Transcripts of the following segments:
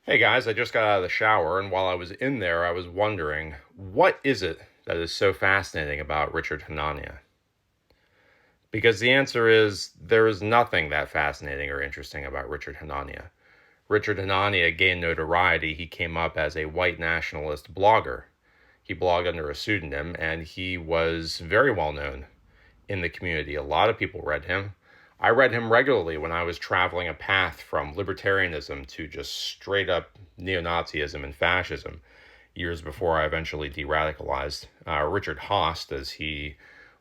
Hey guys, I just got out of the shower, and while I was in there, I was wondering, what is it that is so fascinating about Richard Hanania? Because the answer is there is nothing that fascinating or interesting about Richard Hanania. Richard Hanania gained notoriety. He came up as a white nationalist blogger. He blogged under a pseudonym, and he was very well known in the community. A lot of people read him. I read him regularly when I was traveling a path from libertarianism to just straight up neo Nazism and fascism years before I eventually de radicalized. Richard Haast, as he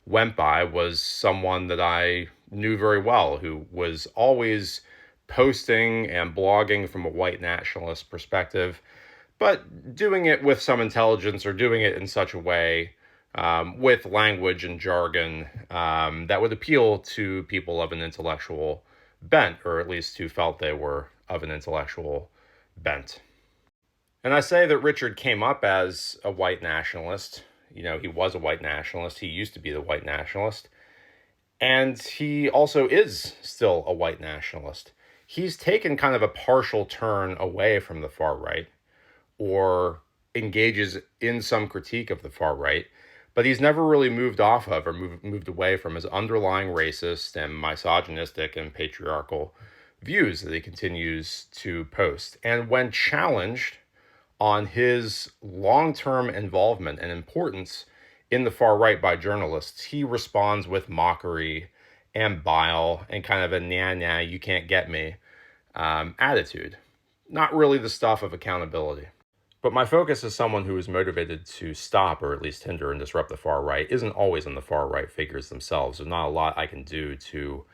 went by, was someone that I knew very well who was always posting and blogging from a white nationalist perspective, but doing it with some intelligence or doing it in such a way with language and jargon that would appeal to people of an intellectual bent, or at least who felt they were of an intellectual bent. And I say that Richard came up as a white nationalist. You know, he was a white nationalist. He used to be the white nationalist. And he also is still a white nationalist. He's taken kind of a partial turn away from the far right, or engages in some critique of the far right, but he's never really moved off of or moved away from his underlying racist and misogynistic and patriarchal views that he continues to post. And when challenged on his long-term involvement and importance in the far right by journalists, he responds with mockery and bile and kind of a nah, you can't get me attitude. Not really the stuff of accountability. But my focus as someone who is motivated to stop or at least hinder and disrupt the far right isn't always on the far right figures themselves. There's not a lot I can do to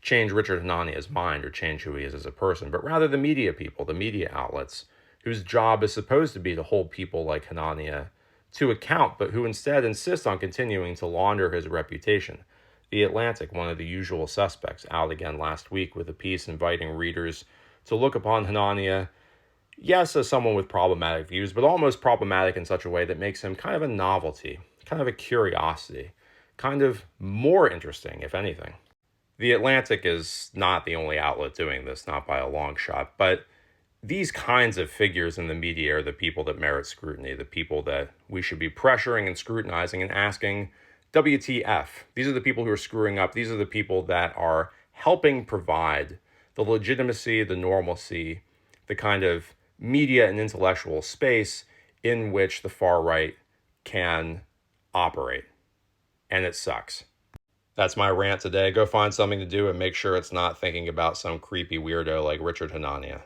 change Richard Hanania's mind or change who he is as a person, but rather the media people, the media outlets, whose job is supposed to be to hold people like Hanania to account, but who instead insist on continuing to launder his reputation. The Atlantic, one of the usual suspects, out again last week with a piece inviting readers to look upon Hanania, yes, as someone with problematic views, but almost problematic in such a way that makes him kind of a novelty, kind of a curiosity, kind of more interesting, if anything. The Atlantic is not the only outlet doing this, not by a long shot, but these kinds of figures in the media are the people that merit scrutiny, the people that we should be pressuring and scrutinizing and asking, WTF? These are the people who are screwing up. These are the people that are helping provide the legitimacy, the normalcy, the kind of media and intellectual space in which the far right can operate. And it sucks. That's my rant today. Go find something to do and make sure it's not thinking about some creepy weirdo like Richard Hanania.